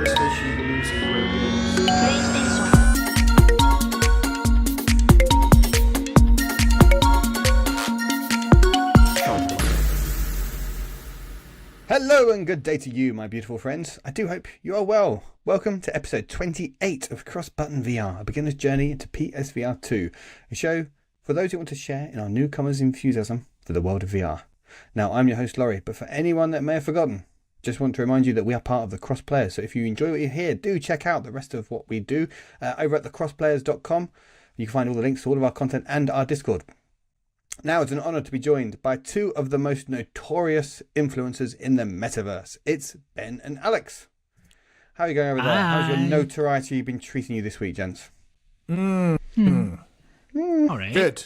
PlayStation believes in great games. PlayStation. Hello and good day to you, my beautiful friends. I do hope you are well. Welcome to episode 28 of CrossButton VR, a beginner's journey into PS VR2, a show for those who want to share in our newcomers' enthusiasm for the world of VR. Now, I'm your host, Laurie, but for anyone that may have forgotten, just want to remind you that we are part of the Cross Players, so if you enjoy what you hear, do check out the rest of what we do over at thecrossplayers.com. You can find all the links to all of our content and our Discord. Now it's an honour to be joined by two of the most notorious influencers in the metaverse. It's Ben and Alex. How are you going over there? How's your notoriety been treating you this week, gents? All right. Good.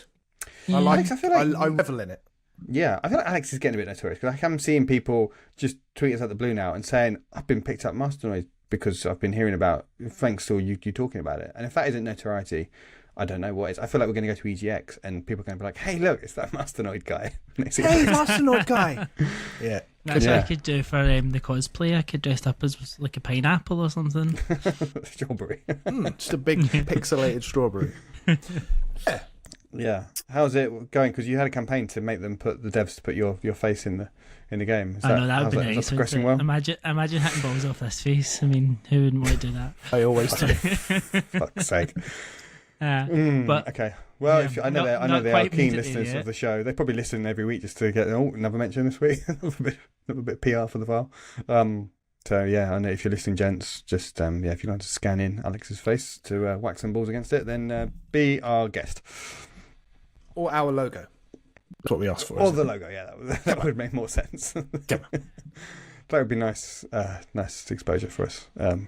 Yeah. I Alex, I feel like I revel in it. Yeah, I feel like Alex is getting a bit notorious because I'm seeing people just tweet us out the blue now and saying, I've been picked up Masternoid because I've been hearing about, thanks to you talking about it. And if that isn't notoriety, I don't know what is. I feel like we're going to go to EGX and people are going to be like, hey, look, it's that Masternoid guy. Hey, Masternoid guy. Yeah. That's what I could do for the cosplay. I could dress up as like a pineapple or something. Strawberry. Just a big pixelated strawberry. Yeah. Yeah. How's it going? Because you had a campaign to make them put the devs to put your face in the game. I know that would be Is nice. that progressing well? Imagine hitting balls off this face. I mean, who wouldn't want to do that? I always do. Fuck's sake. But okay. Well, yeah, I know they are quite keen immediately listeners yet. of the show. They probably listen every week just to get another mention this week. another bit of PR for the file. So yeah, I know if you're listening, gents, just if you'd like to scan in Alex's face to whack some balls against it, then be our guest. Or our logo. That's what we asked for. Or isn't the it? logo, yeah, that would make more sense. Come on. That would be nice exposure for us. So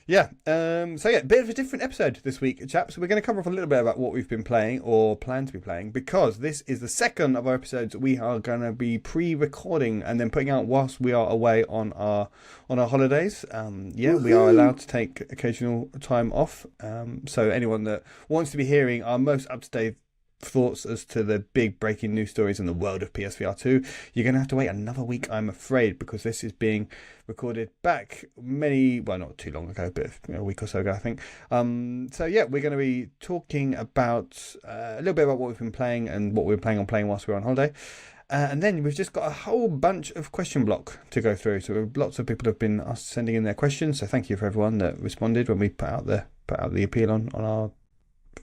yeah, bit of a different episode this week, chaps. We're going to cover off a little bit about what we've been playing or plan to be playing, because this is the second of our episodes that we are going to be pre-recording and then putting out whilst we are away on our holidays. We are allowed to take occasional time off. So anyone that wants to be hearing our most up-to-date thoughts as to the big breaking news stories in the world of PSVR2, you're going to have to wait another week, I'm afraid, because this is being recorded back not too long ago, but a week or so ago, I think. We're going to be talking about a little bit about what we've been playing and what we were planning on playing whilst we were on holiday. And then we've just got a whole bunch of question block to go through. So lots of people have been sending in their questions. So thank you for everyone that responded when we put out the appeal on our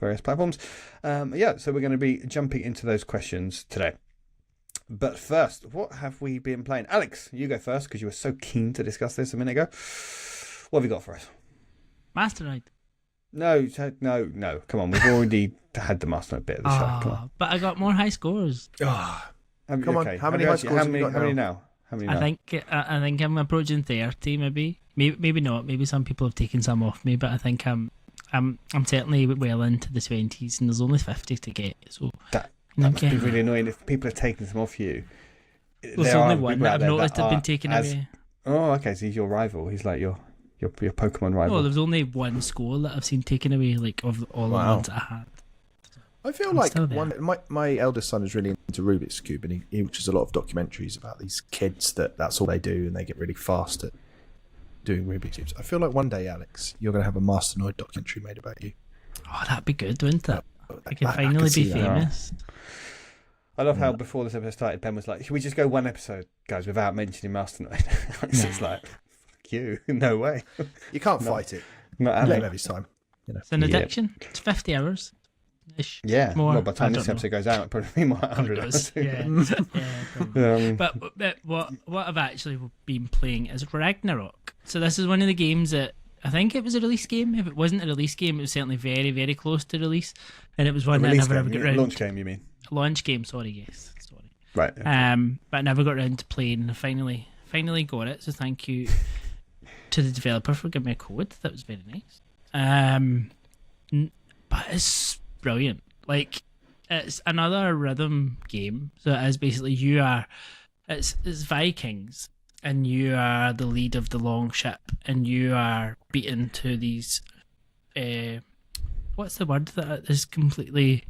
various platforms. So we're going to be jumping into those questions today. But first, what have we been playing? Alex, you go first because you were so keen to discuss this a minute ago. What have you got for us? Masternoid. No. Come on, we've already had the Masternoid bit of the show. Come on. But I got more high scores. Come on, how many high scores have you got How many now? I think I'm approaching 30, maybe not. Maybe some people have taken some off me, but I think I'm certainly well into the 20s, and there's only 50 to get. So that must be really annoying if people are taking them off you. There's only one that I've noticed have been taken away. Oh, okay. So he's your rival. He's like your Pokemon rival. Oh, there's only one score that I've seen taken away, like of all the ones that I had. I feel like my eldest son is really into Rubik's Cube, and he watches a lot of documentaries about these kids that's all they do, and they get really fast at doing Rubik's Cubes. I feel like one day, Alex, you're going to have a Masternoid documentary made about you. Oh, that'd be good, wouldn't it? I can I finally can see be that. famous. I love how before this episode started, Ben was like, should we just go one episode, guys, without mentioning Masternoid? It's just like, fuck you. No way. You can't fight it. Not Let him have his time. It's an addiction. It's 50 hours. Yeah. More. Well, by the time I this don't episode goes out, it'll probably be more 100 hours. Yeah. But what I've actually been playing is Ragnarock. So this is one of the games that I think it was a release game. If it wasn't a release game, it was certainly very, very close to release. And it was one that I never ever got around. Launch game, you mean? Launch game, sorry. Right. Okay. But I never got around to playing. I finally got it. So thank you to the developer for giving me a code. That was very nice. But it's brilliant. Like, it's another rhythm game. So it is basically it's Vikings, and you are the lead of the long ship, and you are beaten to these what's the word that is completely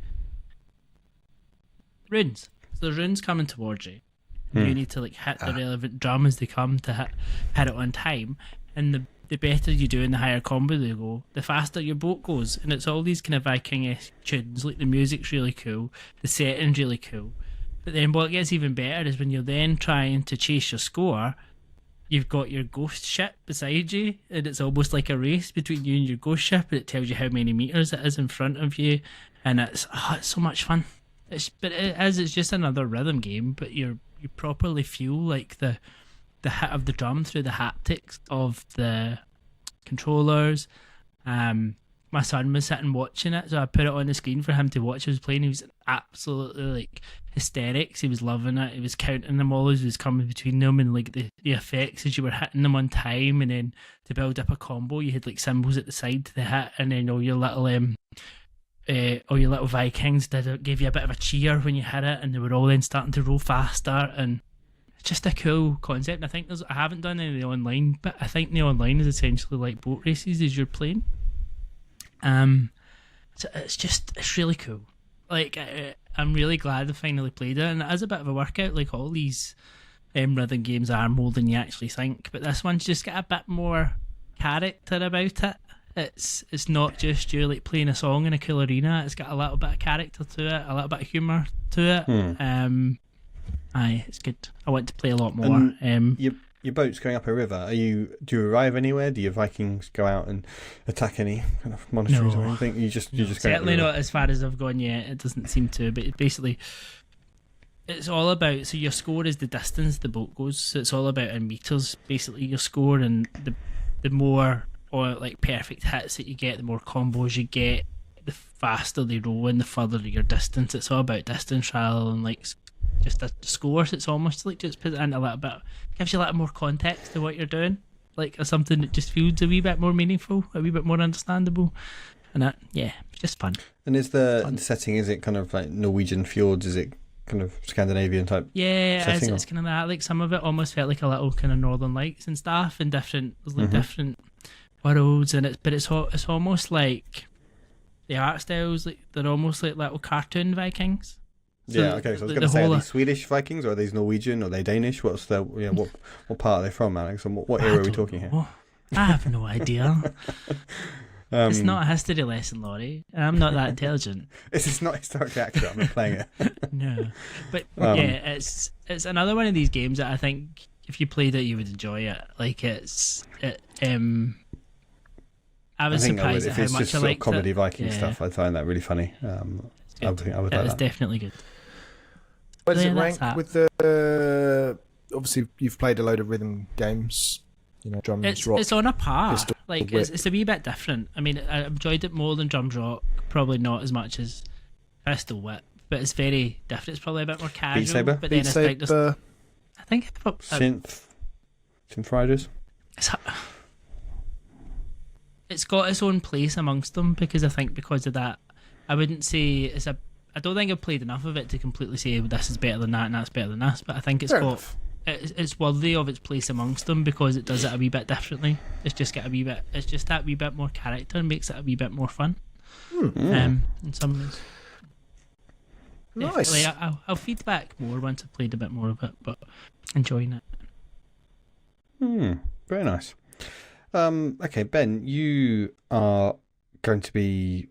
runes. So the runes coming towards you. You need to like hit the relevant drum as they come to hit it on time. And the better you do and the higher combo they go, the faster your boat goes. And it's all these kind of Viking-esque tunes, like the music's really cool, the setting's really cool. But then what gets even better is when you're then trying to chase your score, you've got your ghost ship beside you, and it's almost like a race between you and your ghost ship, and it tells you how many meters it is in front of you, and it's so much fun. It's just another rhythm game, but you properly feel like the hit of the drum through the haptics of the controllers. My son was sitting watching it, so I put it on the screen for him to watch. He was playing. He was absolutely like hysterics. He was loving it. He was counting them all as he was coming between them, and like the effects as you were hitting them on time. And then to build up a combo, you had like symbols at the side to the hit, and then all your little Vikings gave you a bit of a cheer when you hit it, and they were all then starting to roll faster. And it's just a cool concept. And I think I haven't done any of the online, but I think the online is essentially like boat races as you're playing. So it's really cool. Like I'm really glad I finally played it, and it is a bit of a workout. Like all these rhythm games are more than you actually think, but this one's just got a bit more character about it. It's not just you like playing a song in a cool arena. It's got a little bit of character to it, a little bit of humour to it. It's good. I want to play a lot more. Your boat's going up a river. Do you arrive anywhere? Do your Vikings go out and attack any kind of monasteries or anything? You just go certainly not as far as I've gone yet. It doesn't seem to, but basically, it's all about. So your score is the distance the boat goes. So it's all about in meters. Basically, your score, and the more or like perfect hits that you get, the more combos you get, the faster they roll, and the further your distance. It's all about distance rather than like just a score. So it's almost like just put it in a little bit, gives you a little more context to what you're doing, like something that just feels a wee bit more meaningful, a wee bit more understandable, and that it's just fun. And is the setting, is it kind of like Norwegian fjords? Is it kind of Scandinavian type? Yeah, it's kind of that. Like some of it almost felt like a little kind of Northern Lights and stuff, and different worlds, and it's almost like the art styles, like they're almost like little cartoon Vikings. So okay. So I was going to say, are these Swedish Vikings, or are these Norwegian, or are they Danish? What's the what part are they from, Alex? And what era are we talking here? I have no idea. It's not a history lesson, Laurie. I'm not that intelligent. It's not historically accurate. I'm not playing it. No, but it's another one of these games that I think if you played it, you would enjoy it. Like I was surprised at how much I liked comedy it. Viking stuff. I find that really funny. I would like that. It's definitely good. Where does it rank with the? Obviously, you've played a load of rhythm games. Drums Rock. It's on a par. Like it's a wee bit different. I mean, I enjoyed it more than Drums Rock. Probably not as much as Pistol Whip, but it's very different. It's probably a bit more casual. Beat Saber. But then Beat Saber. I think Synth Riders. It's got its own place amongst them because I think because of that, I wouldn't say I don't think I've played enough of it to completely say this is better than that and that's better than this. But I think it's worthy of its place amongst them because it does it a wee bit differently. It's just that wee bit more character and makes it a wee bit more fun. In some ways. Nice. Definitely, I'll feedback more once I've played a bit more of it, but enjoying it. Very nice. Okay, Ben, you are going to be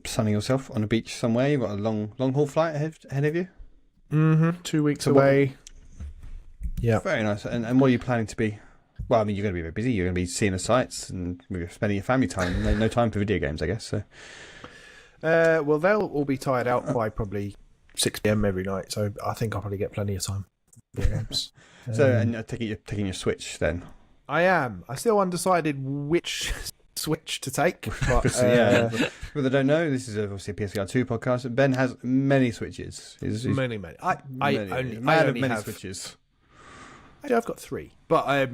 sunning yourself on a beach somewhere. You've got a long haul flight ahead of you. 2 weeks away. Yeah. Very nice. And what are you planning to be? Well, I mean, you're going to be very busy. You're going to be seeing the sights and maybe spending your family time. No time for video games, I guess. So. Well, they'll all be tired out by probably 6 p.m. every night. So I think I'll probably get plenty of time for video games. And I take it you're taking your Switch then? I am. I still undecided which Switch to take. But, Well, they don't know. This is obviously a PS VR2 podcast. Ben has many Switches. Many. I only have Switches. I've got 3, but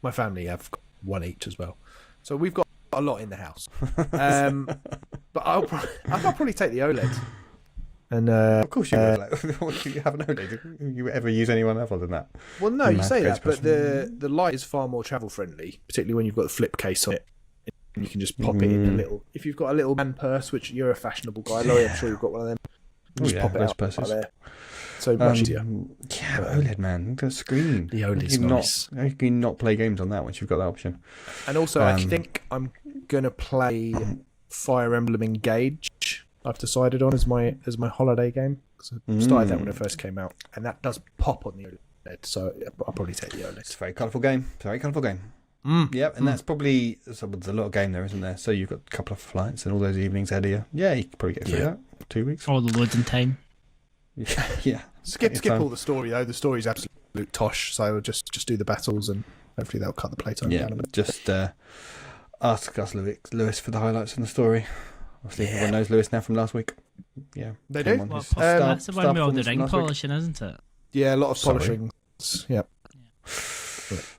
my family have got 1 each as well. So we've got a lot in the house. But I'll probably take the OLED. And of course you would. You have an OLED. Do you ever use anyone other than that? Well, no, you say that, but the light is far more travel friendly, particularly when you've got the flip case on it. And you can just pop it in a little. If you've got a little man purse, which you're a fashionable guy, Laurie, I'm sure you've got one of them. Just pop it out purses. there. So much easier. Yeah, but OLED, man. The screen. The OLED's nice. How can you not play games on that once you've got that option? And also, I think I'm going to play Fire Emblem Engage. I've decided on as my holiday game. Because I started that when it first came out. And that does pop on the OLED. So I'll probably take the OLED. It's a very colourful game. Yep, and that's probably... So there's a lot of game there, isn't there? So you've got a couple of flights and all those evenings ahead of you. Yeah, you could probably get through that. 2 weeks. All the loading time. Yeah. Skip all the story, though. The story's absolute tosh. So just do the battles and hopefully they'll cut the playtime down a bit. Just ask us, Lewis, for the highlights in the story. Obviously, everyone knows Lewis now from last week. Yeah. They do? Well, that's the one with all the ring polishing, isn't it? Yeah, a lot of polishing. Yep.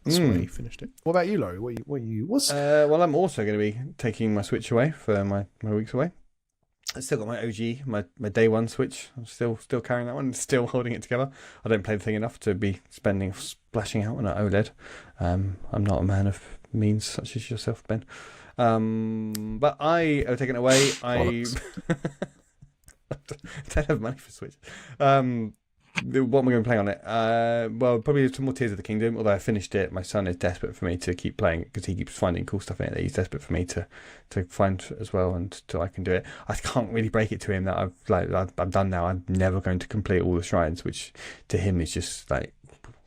That's why he finished it. What about you, Laurie? Well, I'm also going to be taking my Switch away for my weeks away. I still got my OG, my day one Switch. I'm still carrying that one, still holding it together. I don't play the thing enough to be splashing out on an OLED. I'm not a man of means such as yourself, Ben. But I have taken it away. I don't have money for Switch. What am I going to play on it? Well, probably some more Tears of the Kingdom. Although I finished it, my son is desperate for me to keep playing it because he keeps finding cool stuff in it that he's desperate for me to find as well, until I can do it. I can't really break it to him that I'm done now. I'm never going to complete all the shrines, which to him is just like,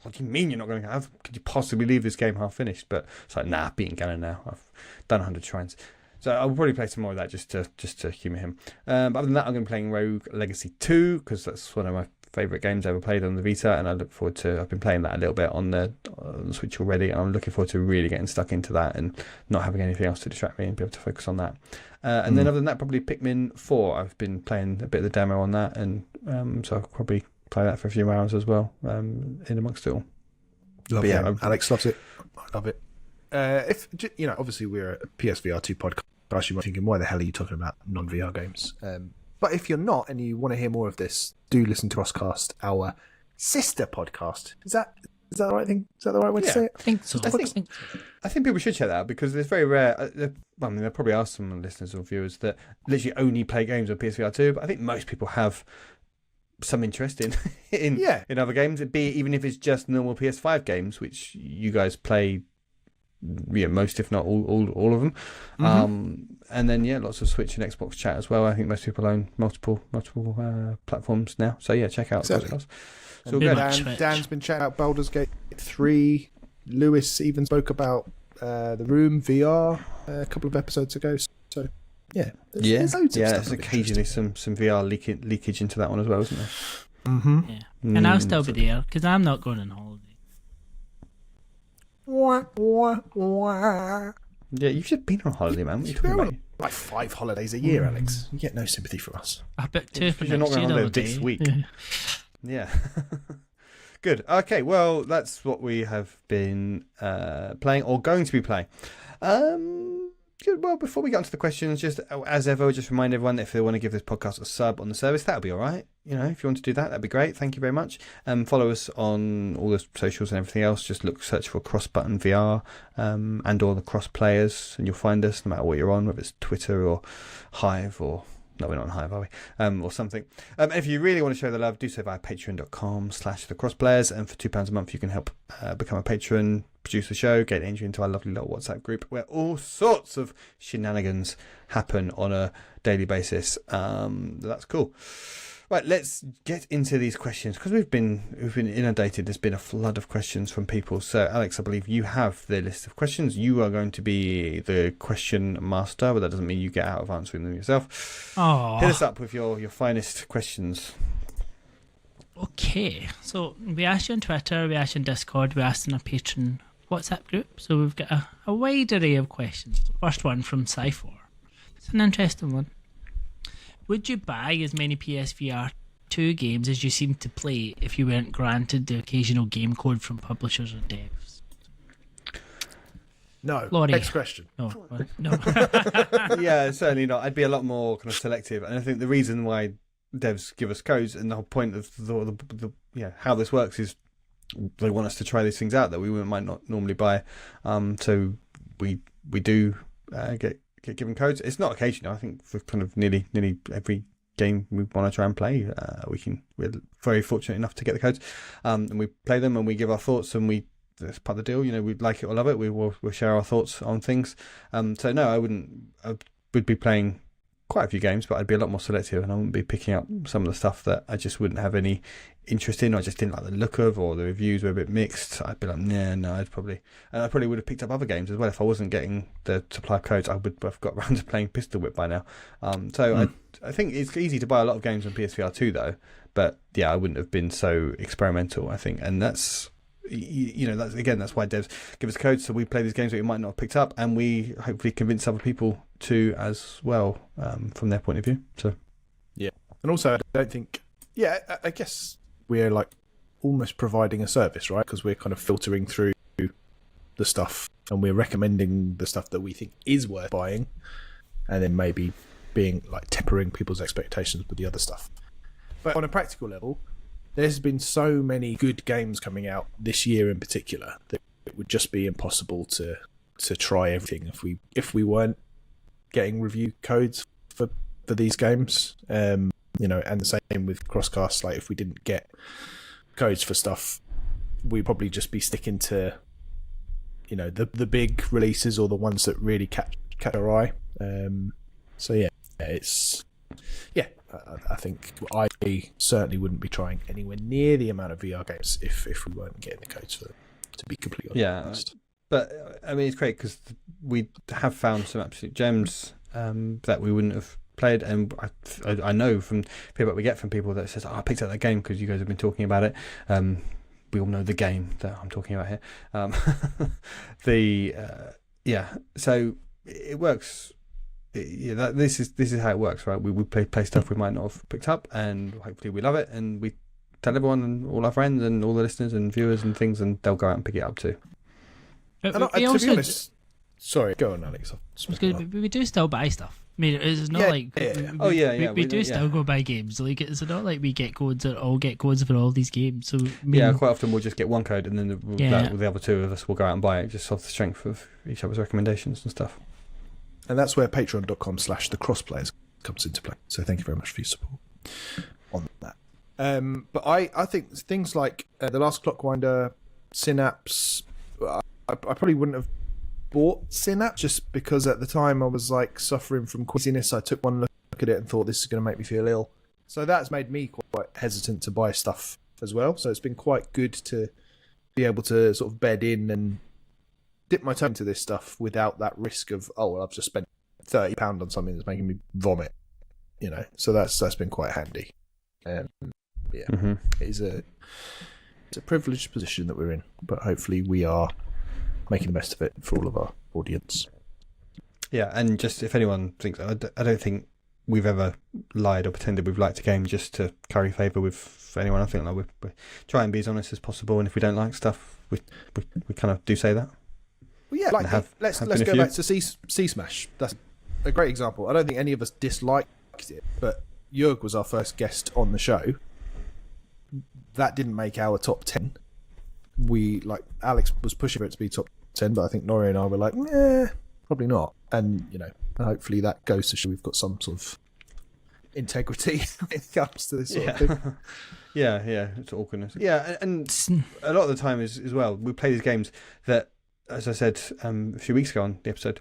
what do you mean you're not going to have? Could you possibly leave this game half finished? But it's like, nah, beating Ganon now. I've done 100 shrines. So I'll probably play some more of that just to humour him. But other than that, I'm going to be playing Rogue Legacy 2 because that's one of my favourite games I ever played on the Vita, and I look forward to... I've been playing that a little bit on the Switch already, and I'm looking forward to really getting stuck into that and not having anything else to distract me and be able to focus on that. And then other than that, probably Pikmin 4. I've been playing a bit of the demo on that, and so I'll probably play that for a few hours as well, in amongst it all. Love it. Alex loves it. I love it. If obviously we're a PSVR2 podcast, you might be thinking, why the hell are you talking about non-VR games? But if you're not and you want to hear more of this, do listen to CrossCast, our sister podcast. Is that the right thing? Is that the right way to say it? I think so. I think people should check that out because it's very rare. There probably are some listeners or viewers that literally only play games on PSVR2, but I think most people have some interest in other games, even if it's just normal PS5 games, which you guys play, most if not all of them. And then lots of Switch and Xbox chat as well. I think most people own multiple platforms now. So check out CrossCast. So Dan's been chatting about Baldur's Gate 3. Lewis even spoke about The Room VR a couple of episodes ago. So there's loads of stuff. There's occasionally some VR leakage into that one as well, isn't there? Yeah, and I'll still be there because I'm not going on holiday. Yeah, you've just been on holiday, man. What are you talking about? Like 5 holidays a year, Alex. You get no sympathy from us. I booked 2 for you're not next going on year holiday this week. Yeah. Good. Okay, well, that's what we have been playing or going to be playing. Well, before we get onto the questions, just as ever, just remind everyone that if they want to give this podcast a sub on the service, that'll be all right. If you want to do that, that'd be great. Thank you very much. Follow us on all the socials and everything else. Just search for CrossButton VR and all the Cross Players, and you'll find us no matter what you're on, whether it's Twitter or Hive or... No, we're not on Hive, are we? Or something. And if you really want to show the love, do so via patreon.com/thecrossplayers. And for £2 a month, you can help become a patron, produce the show, get entry into our lovely little WhatsApp group where all sorts of shenanigans happen on a daily basis. That's cool. Right, let's get into these questions because we've been inundated. There's been a flood of questions from people. So, Alex, I believe you have the list of questions. You are going to be the question master, but that doesn't mean you get out of answering them yourself. Aww. Hit us up with your finest questions. Okay, so we asked you on Twitter, we asked you on Discord, we asked in a Patreon WhatsApp group. So we've got a wide array of questions. The first one from Cypher. It's an interesting one. Would you buy as many PSVR2 games as you seem to play if you weren't granted the occasional game code from publishers or devs? No. Laurie. Next question. No. Yeah, certainly not. I'd be a lot more kind of selective. And I think the reason why devs give us codes and the whole point of the how this works is they want us to try these things out that we might not normally buy. So we do get given codes. It's not occasional. I think for kind of nearly every game we want to try and play, we're very fortunate enough to get the codes, and we play them and we give our thoughts, and that's part of the deal. We like it or love it. We'll share our thoughts on things. So no, I would be playing quite a few games, but I'd be a lot more selective, and I wouldn't be picking up some of the stuff that I just wouldn't have any interest in, or I just didn't like the look of, or the reviews were a bit mixed. I'd be like, no, I probably would have picked up other games as well if I wasn't getting the supply codes. I would have got around to playing Pistol Whip by now. I think it's easy to buy a lot of games on PSVR2 though, but yeah, I wouldn't have been so experimental, I think, and that's why devs give us codes, so we play these games that we might not have picked up, and we hopefully convince other people to as well, from their point of view. So yeah, and also I don't think, I guess we're like almost providing a service, right? Because we're kind of filtering through the stuff, and we're recommending the stuff that we think is worth buying, and then maybe being like tempering people's expectations with the other stuff. But on a practical level, there's been so many good games coming out this year in particular that it would just be impossible to try everything if we weren't getting review codes for these games. And the same with CrossCast. Like, if we didn't get codes for stuff, we'd probably just be sticking to the big releases, or the ones that really catch our eye. I think I certainly wouldn't be trying anywhere near the amount of VR games if we weren't getting the codes for them, to be completely honest. But I mean, it's great because we have found some absolute gems that we wouldn't have played, and I know from feedback we get from people that says, I picked up that game because you guys have been talking about it. We all know the game that I'm talking about here. So it works. This is how it works, right? We play stuff we might not have picked up, and hopefully we love it, and we tell everyone and all our friends and all the listeners and viewers and things, and they'll go out and pick it up too. To be honest, sorry, go on, Alex. We do still buy stuff. I mean, it's not we do still go buy games. Like, it's not like we get codes or all get codes for all these games. So quite often we'll just get one code, and then the other two of us will go out and buy it just off the strength of each other's recommendations and stuff. And that's where patreon.com/thecrossplayers comes into play. So thank you very much for your support on that. But I think things like The Last Clockwinder, Synapse, I probably wouldn't have bought Synapse just because at the time I was like suffering from queasiness. I took one look at it and thought, this is going to make me feel ill. So that's made me quite hesitant to buy stuff as well. So it's been quite good to be able to sort of bed in and dip my toe into this stuff without that risk of, I've just spent £30 on something that's making me vomit, So that's been quite handy. It's a privileged position that we're in, but hopefully we are making the best of it for all of our audience. Yeah, and just if anyone thinks, I don't think we've ever lied or pretended we've liked a game just to curry favour with anyone. I think we try and be as honest as possible, and if we don't like stuff, we kind of do say that. Well, yeah, let's go back to Sea Smash. That's a great example. I don't think any of us disliked it, but Jörg was our first guest on the show. That didn't make our top 10. Alex was pushing for it to be top 10, but I think Nori and I were like, probably not. And hopefully that goes to show we've got some sort of integrity when it comes to this sort of thing. Yeah, it's awkwardness. Yeah, and a lot of the time as well, we play these games that, as I said a few weeks ago on the episode,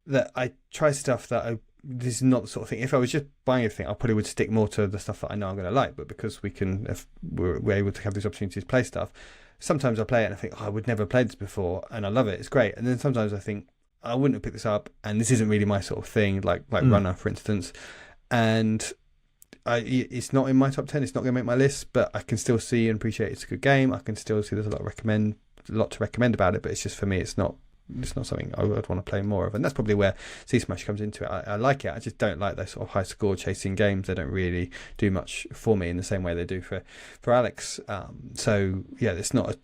that I try stuff that this is not the sort of thing. If I was just buying everything, I probably would stick more to the stuff that I know I'm going to like. But because we're able to have these opportunities to play stuff, sometimes I play it and I think, I would never have played this before, and I love it. It's great. And then sometimes I think, I wouldn't have picked this up, and this isn't really my sort of thing, like Runner, for instance. And it's not in my top 10. It's not going to make my list, but I can still see and appreciate it's a good game. I can still see there's a lot to recommend about it, but it's just, for me, it's not something I would want to play more of. And that's probably where Sea Smash comes into it. I like it. I just don't like those sort of high score chasing games. They don't really do much for me in the same way they do for Alex. So yeah, it's not a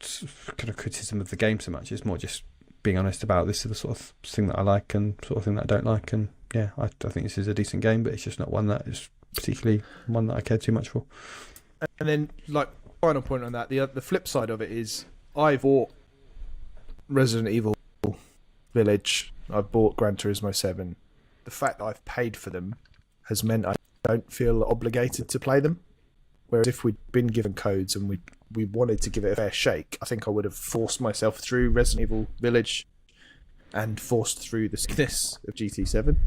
kind of criticism of the game so much. It's more just being honest about, this is the sort of thing that I like and sort of thing that I don't like. And yeah, I think this is a decent game, but it's just not one that is particularly one that I care too much for. And then, final point on that, the flip side of it is, I bought Resident Evil Village, I've bought Gran Turismo 7. The fact that I've paid for them has meant I don't feel obligated to play them. Whereas if we'd been given codes and we wanted to give it a fair shake, I think I would have forced myself through Resident Evil Village and forced through the sickness of GT7.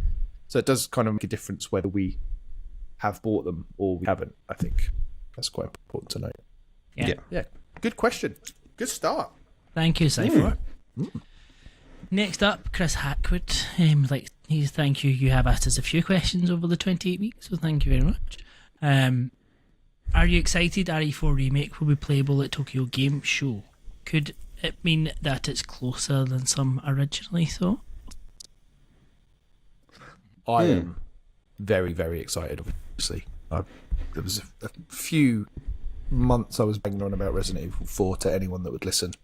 So it does kind of make a difference whether we have bought them or we haven't. I think that's quite important to note. Yeah. Good question. Good start. Thank you, Cypher. Next up, Chris Hackwood. Thank you. You have asked us a few questions over the 28 weeks, so thank you very much. Are you excited RE4 Remake will be playable at Tokyo Game Show? Could it mean that it's closer than some originally thought? I am very, very excited, obviously. There was a few months I was banging on about Resident Evil 4 to anyone that would listen.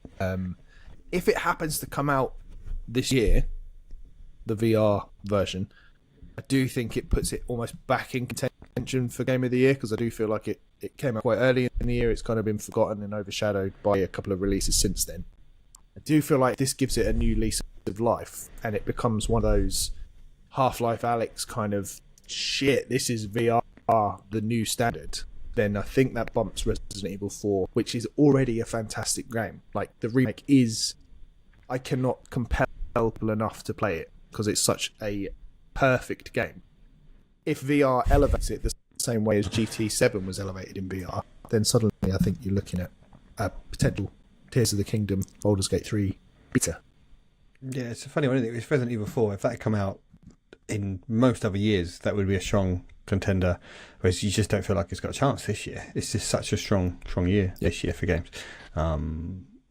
If it happens to come out this year, the VR version, I do think it puts it almost back in contention for Game of the Year, because I do feel like it came out quite early in the year. It's kind of been forgotten and overshadowed by a couple of releases since then. I do feel like this gives it a new lease of life, and it becomes one of those Half-Life Alyx kind of shit, this is VR, the new standard. Then I think that bumps Resident Evil 4, which is already a fantastic game. Like, the remake is... I cannot compel people enough to play it, because it's such a perfect game. If VR elevates it the same way as GT7 was elevated in VR, then suddenly I think you're looking at a potential Tears of the Kingdom, Baldur's Gate 3 beta. Yeah, it's a funny one, isn't it? It's Resident Evil 4. If that had come out in most other years, that would be a strong contender, whereas you just don't feel like it's got a chance this year. It's just such a strong year this year for games.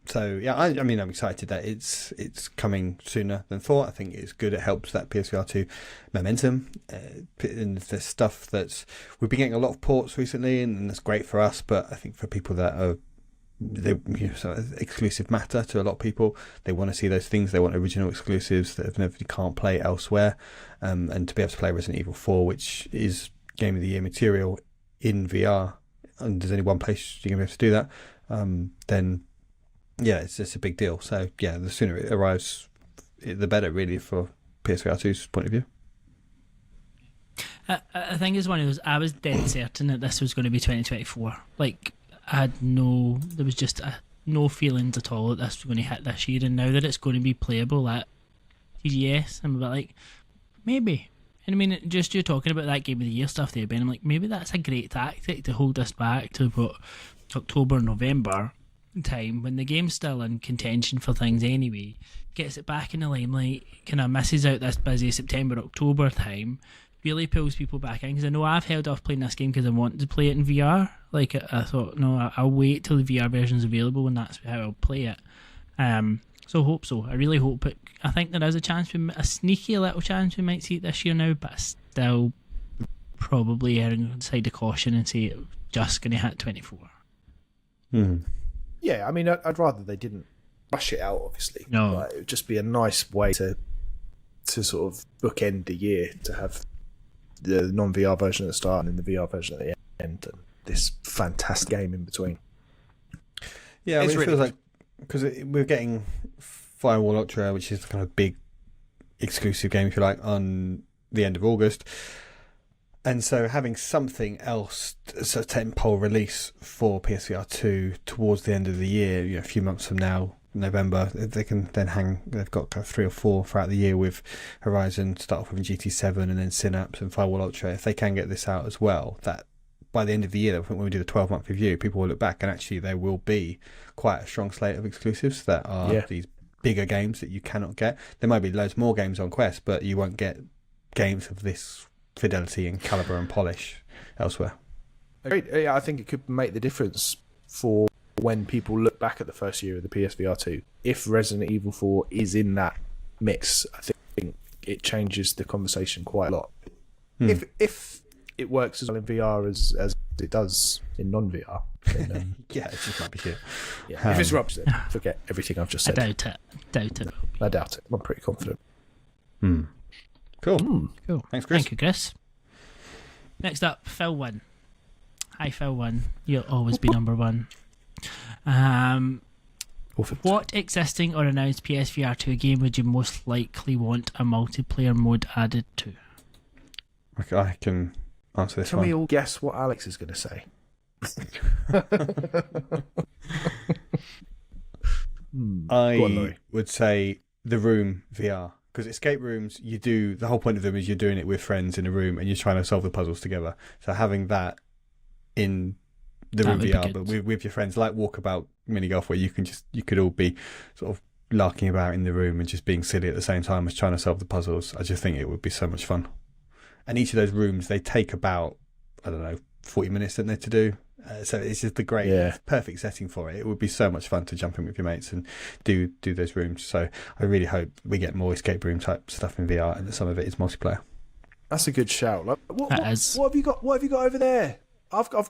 So yeah, I mean, I'm excited that it's coming sooner than thought. I think it's good. It helps that PS VR2 momentum, and the stuff that's we've been getting a lot of ports recently, and that's great for us. But I think for people that are sort of exclusive matter to a lot of people, they want to see those things. They want original exclusives that you can't play elsewhere, and to be able to play Resident Evil 4, which is Game of the Year material in VR, and there's only one place you're gonna be able to do that, then. Yeah, it's just a big deal. So, yeah, the sooner it arrives, the better, really, for PSVR2's point of view. I think it's one of those, I was dead certain that this was going to be 2024. Like, there was just no feelings at all that this was going to hit this year, and now that it's going to be playable at TGS, I'm a bit like, maybe. And I mean, just you talking about that Game of the Year stuff there, Ben, I'm like, maybe that's a great tactic to hold us back to, October, November time, when the game's still in contention for things anyway, gets it back in the limelight, kind of misses out this busy September, October time, really pulls people back in, because I know I've held off playing this game because I wanted to play it in VR. Like, I thought, no, I'll wait till the VR version's available and that's how I'll play it. So I hope so. I really hope it. I think there is a sneaky little chance we might see it this year now, but still probably erring on the side of caution and say it's just going to hit 24. Yeah, I mean, I'd rather they didn't rush it out, obviously. No. Like, it would just be a nice way to sort of bookend the year, to have the non-VR version at the start and then the VR version at the end, and this fantastic game in between. Yeah, I mean, it feels like, because we're getting Firewall Ultra, which is the kind of big exclusive game, if you like, on the end of August. And so having something else, so a tentpole release for PSVR2 towards the end of the year, a few months from now, November, they can then they've got kind of 3 or 4 throughout the year with Horizon, start off with GT7 and then Synapse and Firewall Ultra. If they can get this out as well, that by the end of the year, I think when we do the 12-month review, people will look back and actually there will be quite a strong slate of exclusives that are these bigger games that you cannot get. There might be loads more games on Quest, but you won't get games of this fidelity and caliber and polish elsewhere. Yeah, I think it could make the difference for when people look back at the first year of the PSVR2. If Resident Evil 4 is in that mix, I think it changes the conversation quite a lot. If it works as well in VR as it does in non-VR, then, yeah, it just might be shit. Yeah, if it's rubbish, then forget everything I've just said. I doubt it. I doubt it. I'm pretty confident. Cool. Thanks, Chris. Thank you, Chris. Next up, Phil 1. Hi, Phil 1. You'll always be number 1. What existing or announced PSVR2 game would you most likely want a multiplayer mode added to? I can answer this Can one. we all guess what Alex is going to say? I would say the Room VR, because escape rooms, the whole point of them is you're doing it with friends in a room and you're trying to solve the puzzles together. So having that in the Room VR, but with your friends, like Walkabout mini golf, where you could all be sort of larking about in the room and just being silly at the same time as trying to solve the puzzles. I just think it would be so much fun. And each of those rooms, they take about, I don't know, 40 minutes, don't they, to do? So it's just perfect setting for it. It would be so much fun to jump in with your mates and do those rooms. So I really hope we get more escape room type stuff in VR, and that some of it is multiplayer. That's a good shout. Like, what have you got? What have you got over there? I've got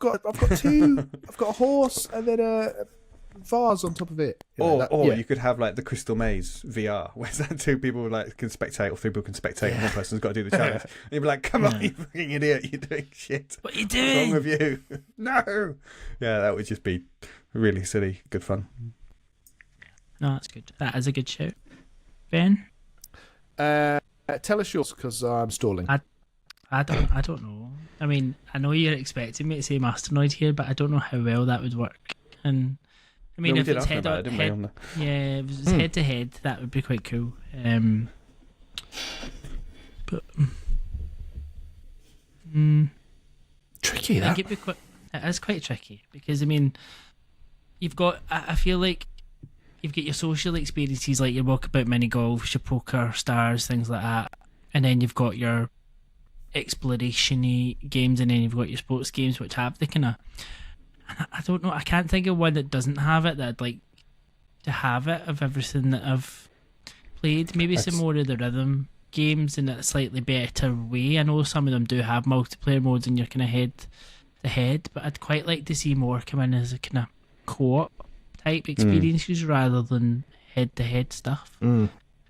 two. I've got a horse and then a vase on top of it. You could have like the Crystal Maze VR, where two people can spectate, or three people can spectate, and one person's got to do the challenge. And you'd be like, "Come on, you fucking idiot! You're doing shit. What are you doing? What's wrong with you?" No. Yeah, that would just be really silly, good fun. No, that's good. That is a good shout. Ben, tell us yours, because I'm stalling. I don't know. I mean, I know you're expecting me to say Masternoid here, but I don't know how well that would work. And I mean, if it's head to head, that would be quite cool. But tricky. That it is quite tricky, because I mean, I feel like you've got your social experiences, like your Walkabout mini golf, your poker stars, things like that, and then you've got your exploration-y games, and then you've got your sports games, which have the kind of, I don't know, I can't think of one that doesn't have it, that I'd like to have it, of everything that I've played. Maybe some more of the rhythm games in a slightly better way. I know some of them do have multiplayer modes and you're kind of head to head, but I'd quite like to see more come in as a kind of co-op type experiences rather than head to head stuff.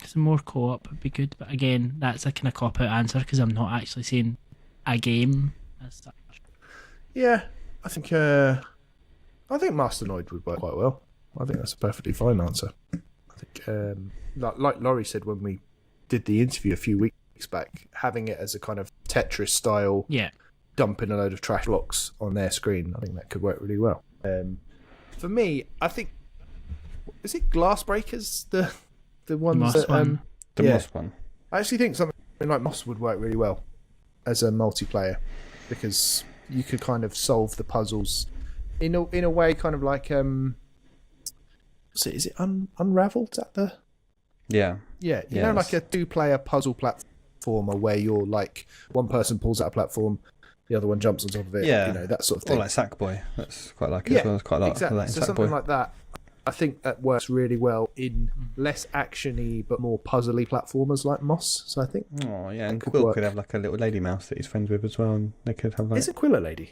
Some more co-op would be good, but again, that's a kind of cop-out answer, because I'm not actually saying a game as such. Yeah, I think Masternoid would work quite well. I think that's a perfectly fine answer. I think, like Laurie said when we did the interview a few weeks back, having it as a kind of Tetris style, dumping a load of trash blocks on their screen, I think that could work really well. For me, I think, is it Glass Breakers, the ones Moss that one. Moss one. I actually think something like Moss would work really well as a multiplayer, because you could kind of solve the puzzles in a way, kind of like is it Unraveled? Is that the you know, like a 2-player puzzle platformer where you're like, one person pulls out a platform, the other one jumps on top of it, you know, that sort of thing. Or like Sackboy, that's quite like it as well. There's quite a lot exactly. of that in So Sackboy. something like that, I think that works really well in less actiony but more puzzly platformers like Moss. So I think. Oh yeah, and Quill could have like a little lady mouse that he's friends with as well, and they could have like. Is it Quill a lady?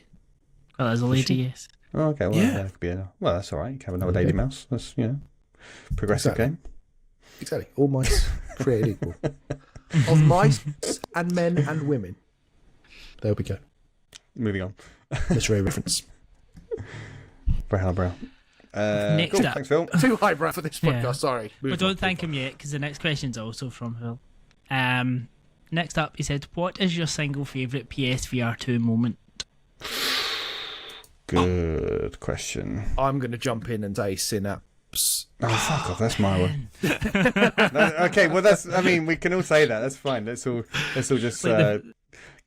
Well, there's a lady, yes. Oh, okay, well, that could be well, that's all right. You can have another lady mouse. That's progressive game. Exactly. All mice created equal. Of mice and men and women. There we go. Moving on. Literary reference. Very highbrow. Next cool. up. Thanks, Phil. Too highbrow for this podcast, Yeah. sorry. But don't thank him yet, because the next question's also from Phil. Next up, he said, what is your single favourite PS VR2 moment? Good question. I'm going to jump in and say Synapse. Oh, fuck off. That's my one. Okay, well, I mean, we can all say that. That's fine. Let's all just get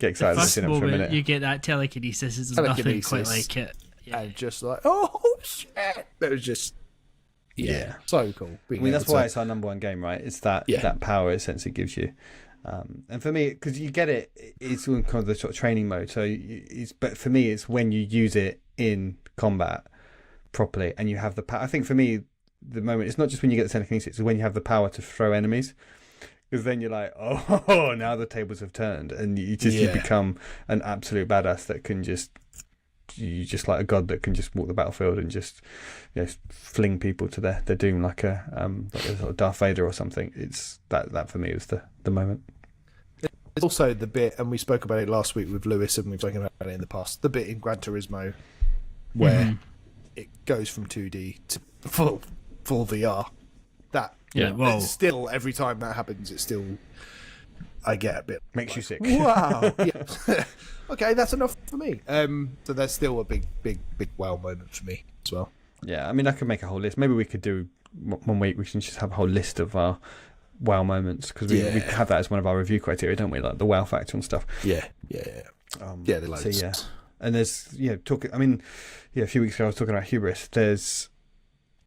excited The about first Synapse for a moment minute. you get that telekinesis is nothing quite like it. Yeah. And just like, oh, shit. That was just, so cool. I mean, that's why it's our number one game, right? It's that power sense it gives you. And for me, because you get it, it's kind of the sort of training mode. So but for me, it's when you use it in combat properly and you have the power. I think for me, the moment, it's not just when you get the telekinesis, it's when you have the power to throw enemies. Because then you're like, oh, now the tables have turned, and you become an absolute badass that can just like a god that can just walk the battlefield and just fling people to their doom like a sort of Darth Vader or something. It's that for me was the moment. It's also the bit, and we spoke about it last week with Lewis, and we've spoken about it in the past, the bit in Gran Turismo where it goes from 2D to full VR. That it's still, every time that happens, it still I get a bit Makes you sick. Wow. Yeah. Okay, that's enough for me. So there's still a big wow moment for me as well. Yeah, I mean, I could make a whole list. Maybe we could do one week. We can just have a whole list of our wow moments, because we have that as one of our review criteria, don't we? Like the wow factor and stuff. Yeah. They're loads. So yeah, and there's talking. I mean, a few weeks ago I was talking about hubris. There's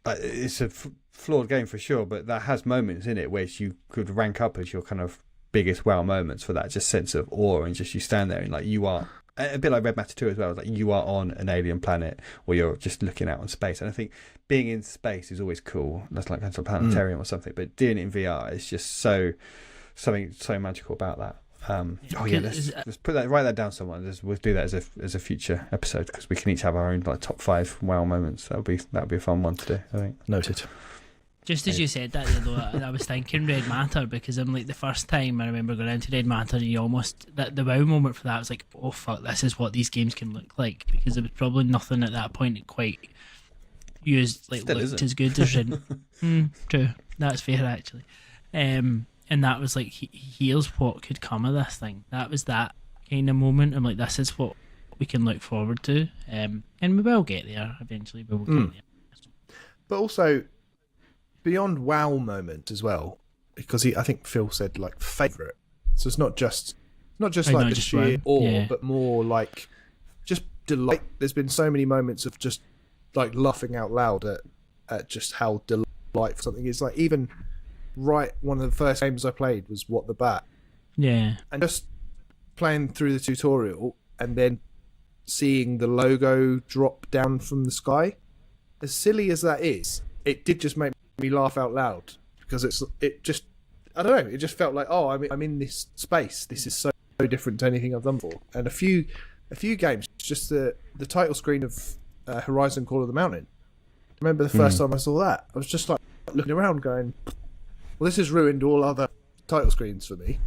it's a flawed game for sure, but that has moments in it which you could rank up as your kind of biggest wow moments, for that just sense of awe, and just you stand there and like you are a bit like Red Matter 2 as well, like you are on an alien planet, or you're just looking out on space. And I think being in space is always cool. That's like going to a planetarium or something, but doing it in VR is just something so magical about that. Let's write that down somewhere. We'll do that as a future episode, because we can each have our own like top 5 wow moments. That would be a fun one to do, I think. Noted. Just as you said that, though, I was thinking Red Matter, because I'm like, the first time I remember going into Red Matter, the wow moment for that was like, oh fuck, this is what these games can look like, because there was probably nothing at that point that quite looked as good as Red. True, that's fair actually. And that was like, here's what could come of this thing. That was that kind of moment. I'm like, this is what we can look forward to, and we will get there eventually. We will get there. But also, beyond wow moment as well, because I think Phil said like favourite. So it's not just like the sheer awe, but more like just delight. There's been so many moments of just like laughing out loud at just how delightful something is. Like even one of the first games I played was What the Bat. Yeah. And just playing through the tutorial and then seeing the logo drop down from the sky. As silly as that is, it did just make me laugh out loud, because it just I don't know, it just felt like, oh, I'm in this space. This is so different to anything I've done before. And a few games, just the title screen of Horizon Call of the Mountain. I remember the first time I saw that, I was just like looking around going, well, this has ruined all other title screens for me,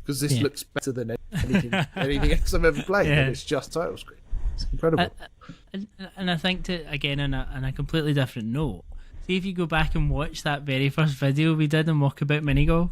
because this looks better than anything else I've ever played, and it's just title screen. It's incredible. And I think again, on a completely different note, see if you go back and watch that very first video we did on Walkabout Mini Golf.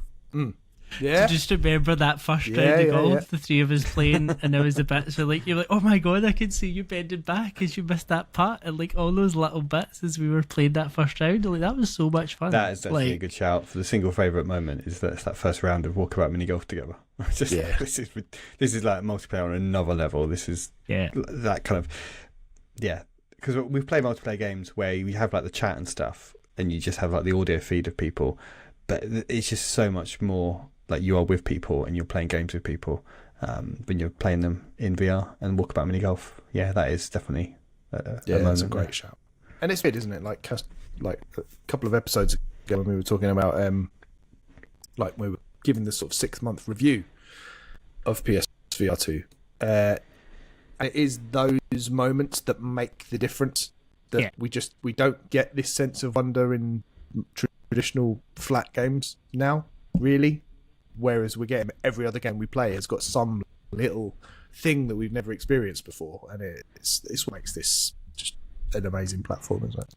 Yeah. So just remember that first round of golf, the three of us playing, and there was the bits where you're like, oh my god, I can see you bending back as you missed that putt, and like all those little bits as we were playing that first round. Like, that was so much fun. That is definitely a good shout. For the single favourite moment is that first round of Walkabout Mini Golf together. This is like multiplayer on another level. This is that kind of because we've played multiplayer games where you have like the chat and stuff, and you just have like the audio feed of people, but it's just so much more like you are with people and you're playing games with people when you're playing them in VR. And Walkabout Mini Golf, that is definitely a moment. That's a great shout. And it's weird, isn't it? Like a couple of episodes ago when we were talking about like we were giving the sort of 6-month review of PS VR2. It is those moments that make the difference. That we don't get this sense of wonder in traditional flat games now, really. Whereas we're getting every other game we play has got some little thing that we've never experienced before, and it's what makes this just an amazing platform, isn't it?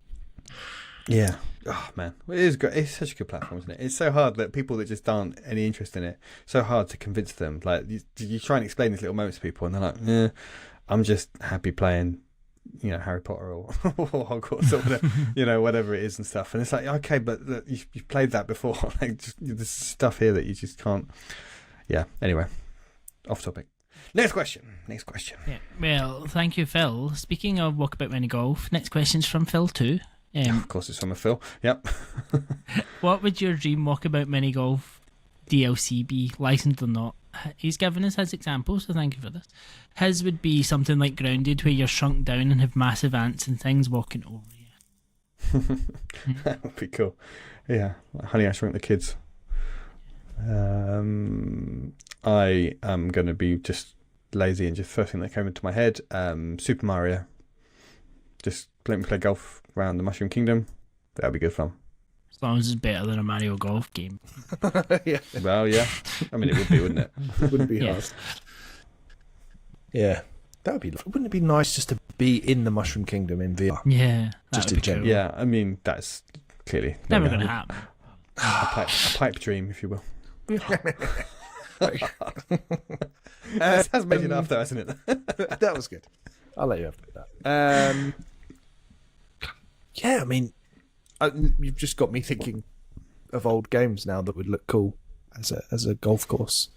Yeah. Oh man, it is great. It's such a good platform, isn't it? It's so hard that people that just aren't any interest in it, so hard to convince them. Like you try and explain these little moments to people, and they're like, I'm just happy playing, Harry Potter or Hogwarts or whatever, whatever it is and stuff. And it's like, okay, but you've played that before. Like, there's stuff here that you just can't. Yeah. Anyway, off topic. Next question. Yeah. Well, thank you, Phil. Speaking of Walkabout Mini Golf, next question's from Phil too. Of course, it's from a Phil. Yep. What would your dream Walkabout Mini Golf DLC be, licensed or not? He's given us his example, so thank you for this. His would be something like Grounded, where you're shrunk down and have massive ants and things walking over you. That would be cool. Yeah, Honey, I Shrunk the Kids. I am going to be just lazy and just first thing that came into my head, Super Mario. Just let me play golf around the Mushroom Kingdom. That'd be good fun. As long as it's better than a Mario Golf game. Yeah. Well, yeah. I mean, it would be, wouldn't it? It wouldn't be hard. Yeah. That would be. Wouldn't it be nice just to be in the Mushroom Kingdom in VR? Yeah. Just in general. Cool. Yeah. I mean, that's clearly never going to happen. A pipe dream, if you will. It has made enough, though, hasn't it? That was good. I'll let you have that. Yeah, I mean, you've just got me thinking of old games now that would look cool as a golf course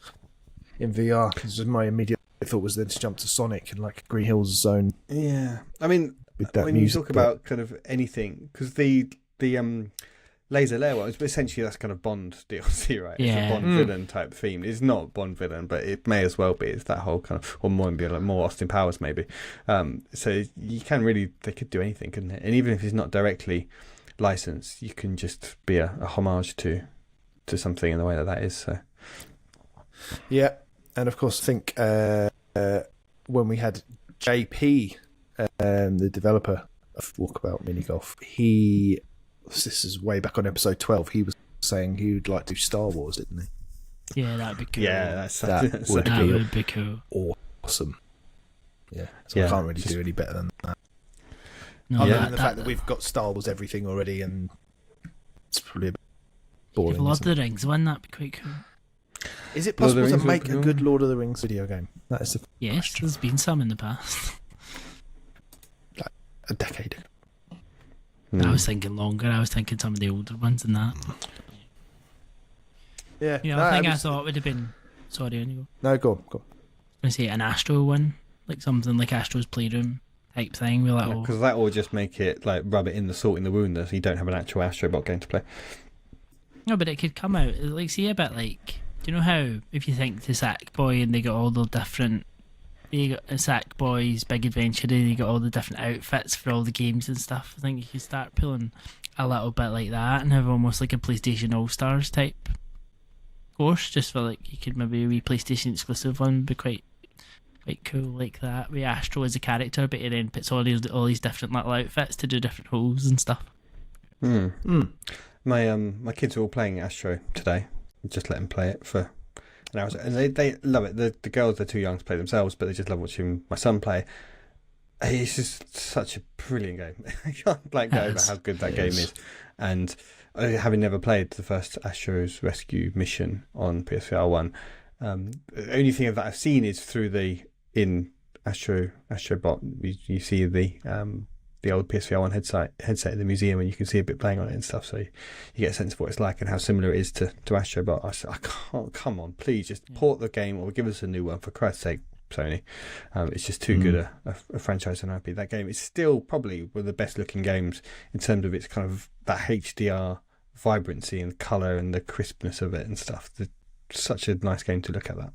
in VR. Because my immediate thought was then to jump to Sonic and like Green Hills Zone. Yeah, I mean, With that when music, you talk about kind of anything, because the Laser Lair one, essentially that's kind of Bond DLC, right? Yeah. It's a Bond villain type theme. It's not Bond villain, but it may as well be. It's that whole kind of, or more Austin Powers maybe. So you can really, they could do anything, couldn't it? And even if it's not directly licensed, you can just be a homage to something in the way that is. So. Yeah, and of course, I think when we had JP, the developer of Walkabout Mini Golf, this is way back on episode 12, he was saying he would like to do Star Wars, didn't he? Yeah, that'd be cool. Yeah, that would be cool. Awesome. Yeah, so I can't really do any better than that. No, Other than the fact that we've got Star Wars everything already, and it's probably a bit boring. If Lord of the Rings one, that'd be quite cool. Is it possible to make a good Lord of the Rings video game? That is the Yes, question. there's been some in the past. Like a decade ago. I was thinking longer. I was thinking some of the older ones than that. Yeah, Yeah, I think I thought it would have been. Sorry, on you go. No, go on. I was going to say an Astro one, like something like Astro's Playroom type thing. With like, Because that will just make it like rub it in the salt in the wound, so you don't have an actual Astrobot game to play. No, but it could come out like, see, a bit like, do you know how if you think to Sackboy and they got all the different, you got Sackboy's Big Adventure, they got all the different outfits for all the games and stuff. I think you could start pulling a little bit like that and have almost like a PlayStation All Stars type course, just for like, you could maybe a wee PlayStation exclusive one, be quite cool like that. With Astro as a character, but it then puts all these different little outfits to do different holes and stuff. My kids are all playing Astro today. Just let them play it for an hour, and they love it. The girls, they're too young to play themselves, but they just love watching my son play. It's just such a brilliant game. I can't let go over how good that game is. And having never played the first Astro's Rescue mission on PSVR1, the only thing of that I've seen is through in Astrobot. You see the old PSVR1 headset in the museum, and you can see a bit playing on it and stuff, so you get a sense of what it's like and how similar it is to Astrobot. I said, I can't, come on, please just port the game or give us a new one, for Christ's sake, Sony. It's just too good a franchise and IP. That game is still probably one of the best looking games in terms of its kind of that HDR vibrancy and colour and the crispness of it and stuff. Such a nice game to look at that.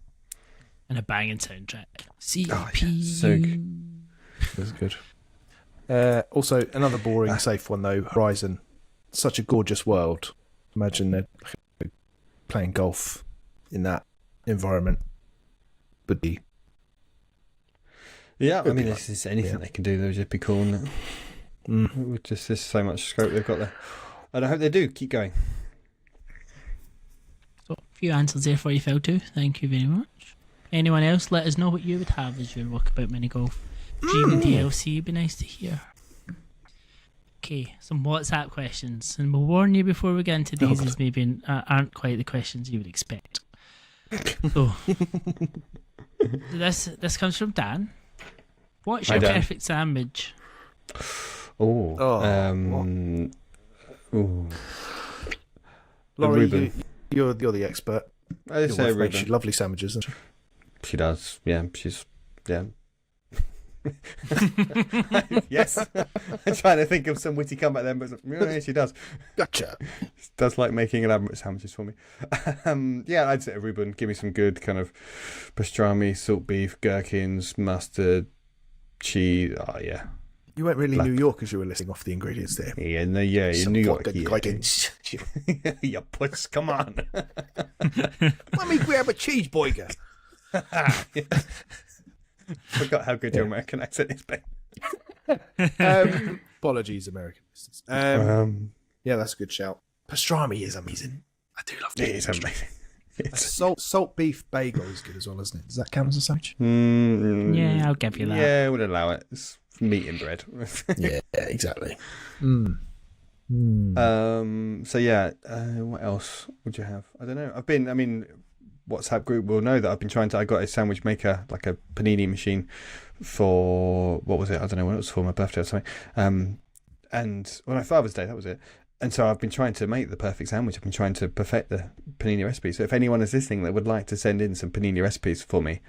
And a banging soundtrack. CPU. Oh, yeah. So good. That's good. Also, another boring, safe one though. Horizon, such a gorgeous world. Imagine they're playing golf in that environment. Would be. Yeah, I mean, this is anything they can do. That would just be cool, wouldn't it? It would just, there's so much scope they've got there, and I hope they do keep going. So, a few answers there for you, Phil, too. Thank you very much. Anyone else? Let us know what you would have as your Walkabout Mini Golf Dream DLC. It'd be nice to hear. Okay, some WhatsApp questions, and we'll warn you before we get into these, as maybe aren't quite the questions you would expect. So, this comes from Dan. What's your perfect sandwich? Laurie, you're the expert. I say Your wife makes lovely sandwiches, doesn't she? She does. Yeah, yes. I'm trying to think of some witty comeback then, but yeah, she does. Gotcha. She does like making elaborate sandwiches for me. Yeah, I'd say a Reuben. Give me some good kind of pastrami, salt beef, gherkins, mustard, cheese. Oh yeah. You weren't really New York as you were listing off the ingredients there. Yeah, no, yeah, you're New York. Yeah, puts, come on. Let me grab a cheeseburger. Forgot how good your American accent is, Ben. Apologies, American listeners. Yeah, that's a good shout. Pastrami is amazing. I do love it. It is amazing. A salt beef bagel is good as well, isn't it? Does that count as a sandwich? Yeah, I'll give you that. Yeah, I would allow it. It's meat and bread. Yeah, exactly. So yeah, what else would you have? I don't know. WhatsApp group will know that I've been trying to. I got a sandwich maker, like a panini machine, for what was it? I don't know when it was for, my birthday or something. And my Father's Day, that was it. And so I've been trying to make the perfect sandwich. I've been trying to perfect the panini recipe. So if anyone is listening that would like to send in some panini recipes for me,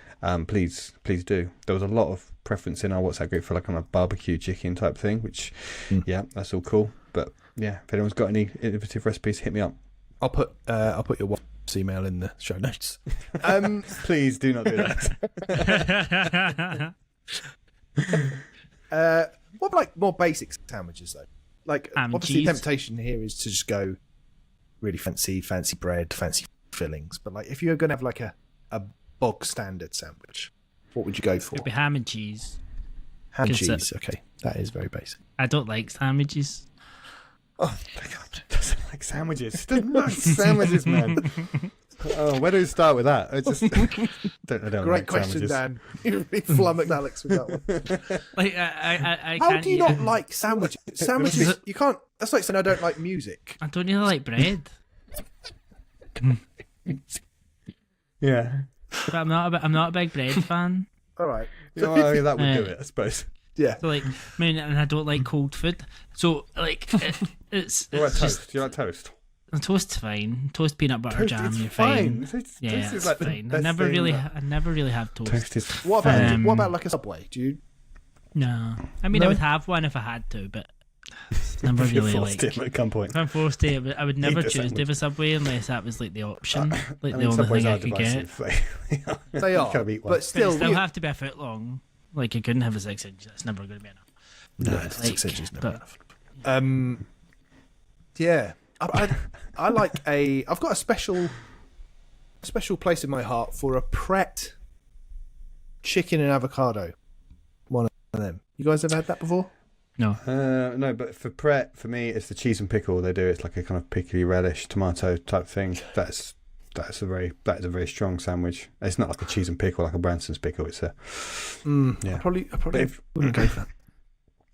please do. There was a lot of preference in our WhatsApp group for like on a barbecue chicken type thing, which yeah, that's all cool. But yeah, if anyone's got any innovative recipes, hit me up. I'll put your WhatsApp email in the show notes. Please do not do that. What like more basic sandwiches though? Like obviously the temptation here is to just go really fancy bread, fancy fillings. But like if you're gonna have like a bog standard sandwich, what would you go for? It'd be ham and cheese. Ham and cheese, okay. That is very basic. I don't like sandwiches. Oh my God, doesn't like sandwiches. Doesn't like sandwiches, man. Oh, where do we start with that? I just don't Great like question, sandwiches. Dan. You really flummoxed Alex with that one. Like I How can't do you eat not it. like sandwiches? Sandwiches, you can't. That's like saying I don't like music. I don't really like bread. Yeah. But I'm not a big bread fan. All right. Well, I mean, that would do it, I suppose. Yeah. So like, I mean, and I don't like cold food. So like, it's What about just toast? Do you like toast? toast's fine. Toast peanut butter Toast jam, is you're fine. Toast Yeah, is it's like the fine. I best never thing really have toast. Toast is What about like a Subway? Do you? No, I mean No? I would have one if I had to, but never if you're really forced like. to at some point. If I'm forced to, I would never Eat the choose to sandwich. have a Subway unless that was like the option, like I the mean, only Subways thing I are could get. divisive. They You are, can't eat one. but But still, it still have to be a foot long. Like you couldn't have a 6 inch. That's never going to be enough. no, Like, 6 inches never but- enough. Yeah, I like a. I've got a special place in my heart for a Pret chicken and avocado. One of them. You guys ever had that before? No. No, but for Pret, for me, it's the cheese and pickle they do. It's like a kind of pickly relish tomato type thing. That is a very strong sandwich. It's not like a cheese and pickle like a Branson's pickle. It's a yeah. I probably wouldn't go for that.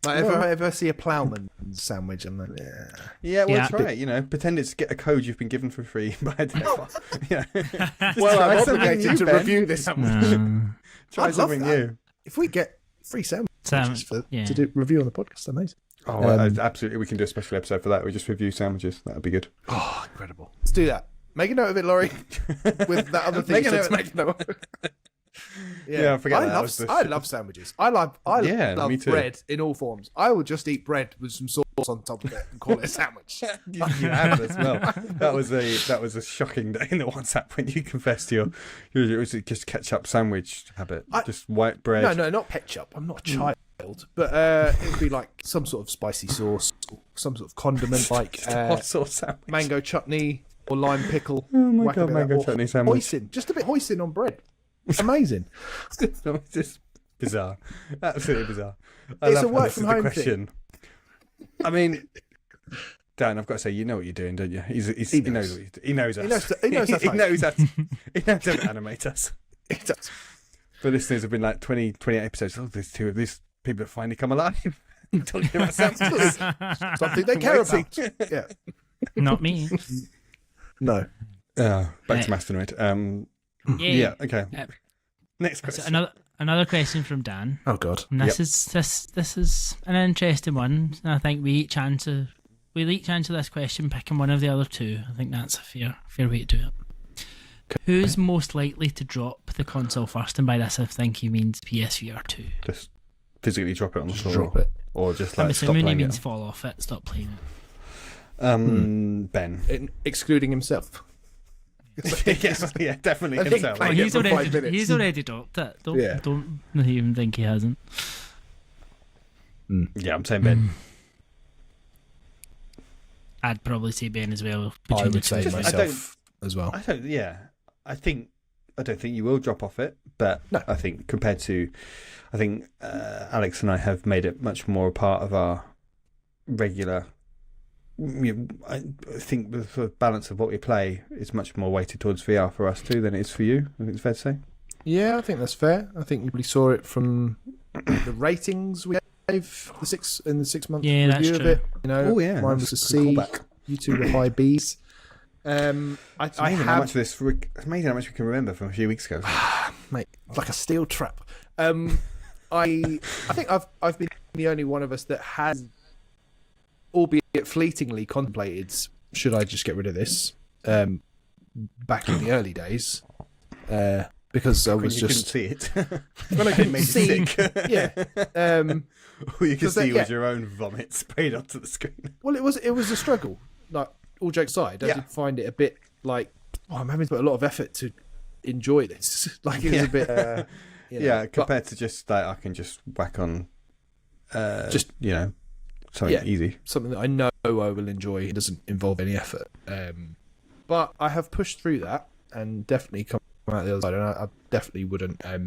Like if I ever see a ploughman sandwich, I'm like, yeah. Yeah, well, Yeah. try it. You know, pretend it's get a code you've been given for free by a developer. Yeah. Well, try I'm something obligated new, to Ben. review this sandwich. Try I'd love something that. new. If we get free sandwiches Yeah. to do review on the podcast, amazing. Oh, absolutely. We can do a special episode for that. We just review sandwiches. That would be good. Oh, incredible. Let's do that. Make a note of it, Laurie. With that other thing, Make a let's note. make a note of it. Yeah, I forget that. I love sandwiches. I love me too. bread in all forms. I will just eat bread with some sauce on top of it and call it a sandwich. You have as well. That was a shocking day in the WhatsApp when you confessed to your was it just ketchup sandwich habit, just white bread. No, not ketchup. I'm not a child, but it would be like some sort of spicy sauce, some sort of condiment like hot sauce sandwich. mango chutney or lime pickle. Oh my Whack a God, bit of mango that. Or chutney sandwich. Hoisin, just a bit hoisin on bread. It's amazing. It's just bizarre, absolutely bizarre. I It's love a how work this from is the home question. I mean, Dan, I've got to say, you know what you're doing, don't you? He knows us. He knows us. He knows us. He knows how to animate us. He does. The listeners have been like 28 episodes. Oh, there's two of these people that finally come alive. Talking about sandwiches. Something they care about. Yeah. Not me. No. Back to Masternoid. Yeah. Okay. Next So question. another question from Dan. Oh God. And this is an interesting one. And I think we'll each answer this question picking one of the other two. I think that's a fair way to do it. Who's most likely to drop the console first? And by this, I think he means PSVR2. Just physically drop it on the floor. Drop it. Or just I'm like stop assuming he playing means it. fall off it, stop playing it. Ben. Excluding himself. yeah, definitely I think himself. playing it for 5 minutes. He's already dropped it. Yeah. Don't even think he hasn't. Yeah, I'm saying Ben. I'd probably say Ben as well. I between the would say two. myself as well. I don't think you will drop off it, but No. I think compared to, Alex and I have made it much more a part of our regular. I think the balance of what we play is much more weighted towards VR for us too than it is for you. I think it's fair to say. Yeah, I think that's fair. I think you probably saw it from the ratings we gave the 6 month Yeah, that's review of true. it. You know, Oh, yeah, mine that's was a a good C. callback. You two were high Bs. It's amazing how much it's amazing how much we can remember from a few weeks ago. Mate, it's like a steel trap. I think I've been the only one of us that has, albeit fleetingly, contemplated, should I just get rid of this? Back in the early days, because I was just see it. When I couldn't see, yeah. All you could see was your own vomit sprayed onto the screen. Well, it was a struggle. Like, all jokes aside, I did find it a bit like, I'm having to put a lot of effort to enjoy this. Like, it was a bit, compared to just like I can just whack on, something easy, something that I know I will enjoy. It doesn't involve any effort. But I have pushed through that and definitely come out the other side. And I definitely wouldn't. I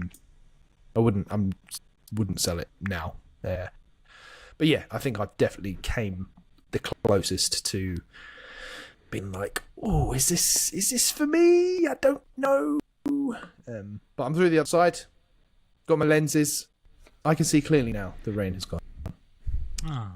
wouldn't sell it now. But yeah, I think I definitely came the closest to being like, oh, is this for me? I don't know. But I'm through the other side. Got my lenses. I can see clearly now. The rain has gone. Oh.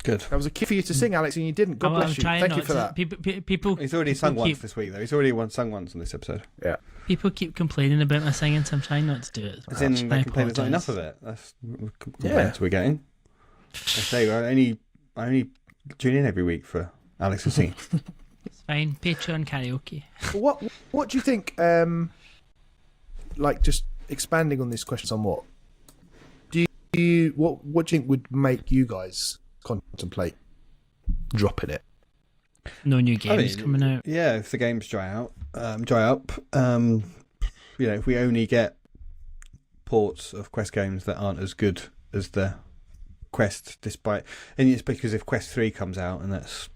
Good. That was a key for you to sing, Alex, and you didn't. God bless you. Thank you for that. People. He's already sung once this week, though. He's already sung once on this episode. Yeah. People keep complaining about my singing, so I'm trying not to do it. As in, they complain there's not enough of it. That's complaints we're getting. I say, I only tune in every week for Alex to sing. It's fine. Patreon karaoke. What do you think? Like, just expanding on this question somewhat. What do you think would make you guys contemplate dropping it? No new games coming out. Yeah, if the games dry up, if we only get ports of Quest games that aren't as good as the Quest, and it's because if Quest 3 comes out and that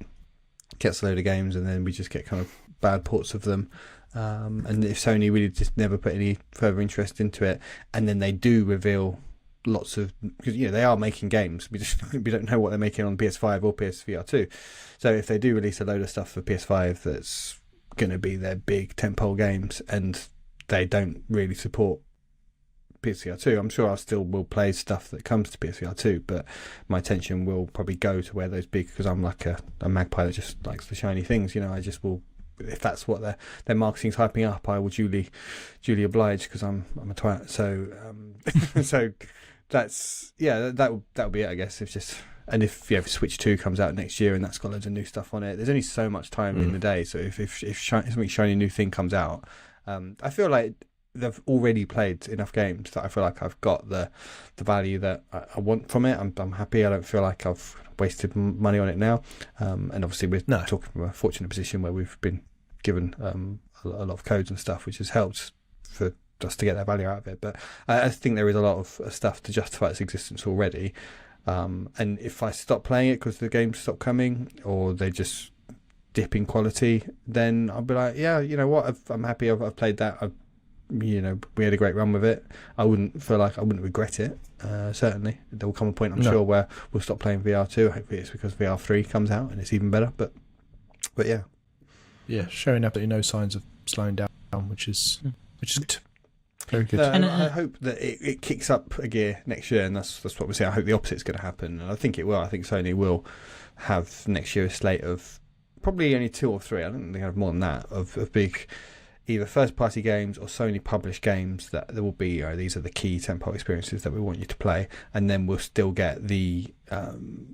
gets a load of games, and then we just get kind of bad ports of them. And if Sony really just never put any further interest into it, and then they do reveal lots of, because they are making games, we don't know what they're making on PS5 or PSVR2. So if they do release a load of stuff for PS5 that's going to be their big tentpole games, and they don't really support PSVR2, I'm sure I still will play stuff that comes to PSVR2, but my attention will probably go to where those big, because I'm like a magpie that just likes the shiny things. I just will. If that's what their marketing's hyping up, I will duly oblige, because I'm a twat. So so that's that'll be it, I guess. If Switch 2 comes out next year and that's got loads of new stuff on it, there's only so much time in the day. So if something shiny new thing comes out, I feel like they've already played enough games that I feel like I've got the value that I want from it. I'm happy. I don't feel like I've wasted money on it now. And obviously we're talking from a fortunate position where we've been given a lot of codes and stuff, which has helped for us to get that value out of it. But I think there is a lot of stuff to justify its existence already. And if I stop playing it because the games stop coming, or they just dip in quality, then I'll be like, yeah, you know what, I'm happy I've played that. We had a great run with it. I wouldn't regret it. Certainly, there will come a point, I'm sure, where we'll stop playing VR2. Hopefully, it's because VR3 comes out and it's even better. But yeah, showing absolutely no signs of slowing down, which is good. Very good. I hope that it kicks up a gear next year, and that's what we're saying. I hope the opposite's going to happen, and I think it will. I think Sony will have next year a slate of probably only 2 or 3. I don't think they have more than that of big, either first-party games or Sony-published games that there will be, these are the key tentpole experiences that we want you to play, and then we'll still get the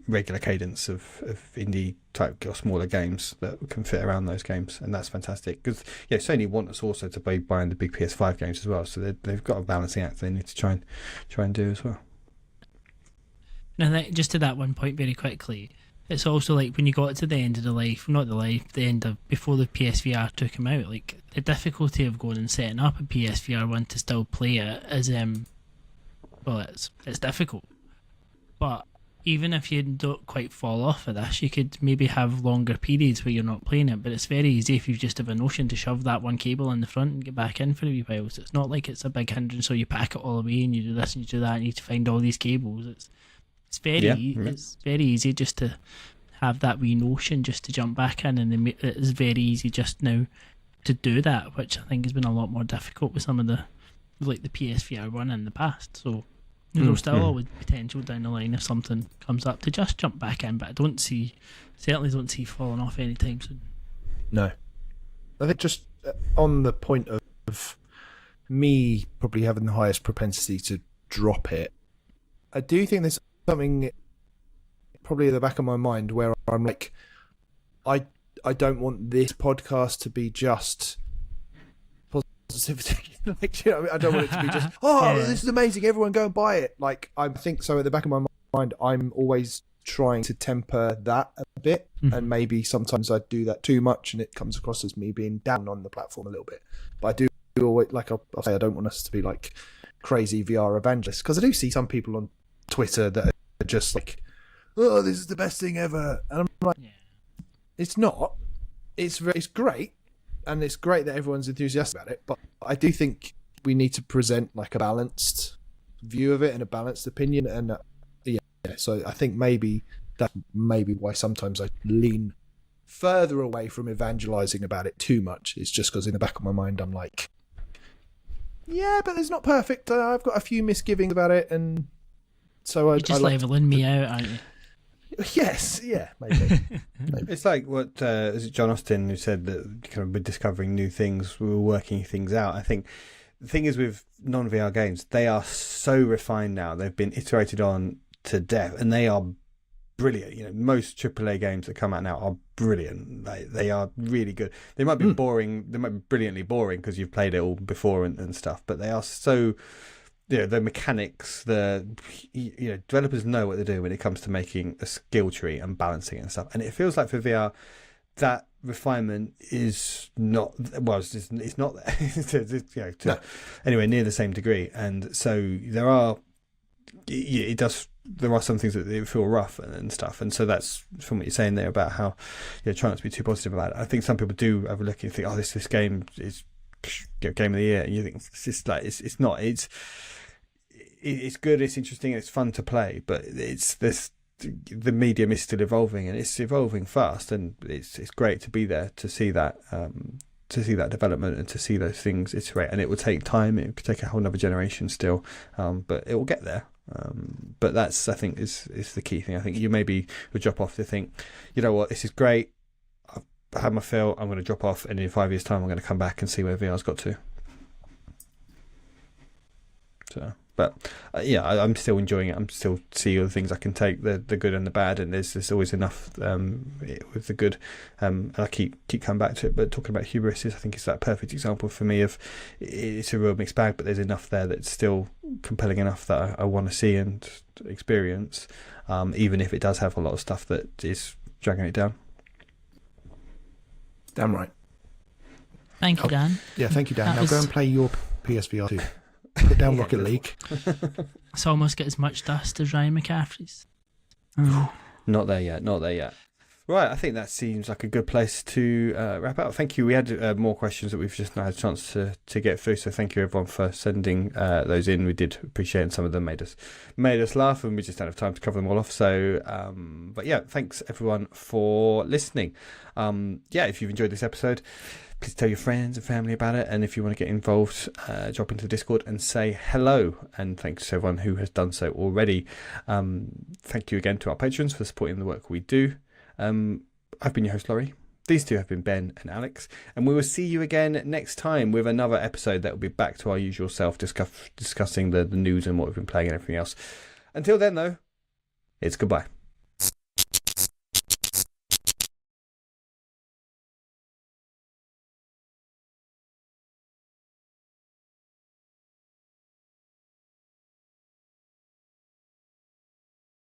regular cadence of indie type or smaller games that can fit around those games, and that's fantastic. Because Sony want us also to be buying the big PS5 games as well, so they've got a balancing act they need to try and do as well. Now, just to that one point very quickly, it's also like when you got to the end of the end of before the PSVR2 came out, like the difficulty of going and setting up a PSVR1 to still play it is it's difficult. But even if you don't quite fall off of this, you could maybe have longer periods where you're not playing it, but it's very easy if you just have a notion to shove that one cable in the front and get back in for a wee while. So it's not like it's a big hindrance, so you pack it all away and you do this and you do that and you need to find all these cables. It's very easy just to have that wee notion just to jump back in, and it is very easy just now to do that, which I think has been a lot more difficult with some of the PSVR1 in the past. So There's still always potential down the line if something comes up to just jump back in, but I certainly don't see falling off anytime soon. No. I think just on the point of me probably having the highest propensity to drop it, I do think there's something probably at the back of my mind where I'm like, I don't want this podcast to be just positivity. Like, you know, I don't want it to be just, this is amazing, everyone go and buy it. Like, I think so at the back of my mind, I'm always trying to temper that a bit, and maybe sometimes I do that too much and it comes across as me being down on the platform a little bit. But I do always, like I'll say, I don't want us to be like crazy VR evangelists, because I do see some people on Twitter that are just like, oh, this is the best thing ever, and I'm like, it's not. It's great, and it's great that everyone's enthusiastic about it, but I do think we need to present like a balanced view of it and a balanced opinion, and so I think maybe why sometimes I lean further away from evangelizing about it too much. It's just because in the back of my mind I'm like, yeah, but it's not perfect. I've got a few misgivings about it, and so you're just leveling me out, aren't you? Yes, yeah, maybe. It's like what is it John Austin who said that kind of we're discovering new things, we were working things out. I think the thing is with non-VR games, they are so refined now. They've been iterated on to death, and they are brilliant. You know, most AAA games that come out now are brilliant. They are really good. They might be boring. They might be brilliantly boring because you've played it all before and stuff. But they are so, you know, the mechanics, developers know what they do when it comes to making a skill tree and balancing it and stuff. And it feels like for VR, that refinement is not, well, it's not anywhere near the same degree. And so there are some things that feel rough and stuff, and so that's from what you're saying there about how try not to be too positive about it. I think some people do overlook it and think, oh, this game is game of the year, and you think it's just like it's not. It's good, it's interesting, it's fun to play, but the medium is still evolving, and it's evolving fast, and it's great to be there to see that development and to see those things iterate. And it will take time, it could take a whole other generation still, but it will get there. But that's, I think, is the key thing. I think you maybe would drop off to think, you know what, this is great, I've had my fill, I'm going to drop off, and in 5 years' time I'm going to come back and see where VR's got to. So, but I'm still enjoying it. I'm still seeing all the things I can take, the good and the bad, and there's always enough with the good, and I keep coming back to it. But talking about hubris, I think it's that perfect example for me of it's a real mixed bag, but there's enough there that's still compelling enough that I want to see and experience, even if it does have a lot of stuff that is dragging it down. Damn right. Thank you, Dan. Yeah, thank you, Dan. Now go and play your PSVR2. Put down Rocket League. It's almost got as much dust as Ryan McCaffrey's. Not there yet. Right, I think that seems like a good place to wrap up. Thank you. We had more questions that we've just not had a chance to get through, so thank you everyone for sending those in. We did appreciate it, and some of them made us laugh, and we just don't have time to cover them all off. So, but yeah, thanks everyone for listening. If you've enjoyed this episode, please tell your friends and family about it, and if you want to get involved, drop into the Discord and say hello. And thanks to everyone who has done so already. Thank you again to our patrons for supporting the work we do. I've been your host, Laurie. These two have been Ben and Alex, and we will see you again next time with another episode that will be back to our usual self, discussing the news and what we've been playing and everything else. Until then, though, it's goodbye.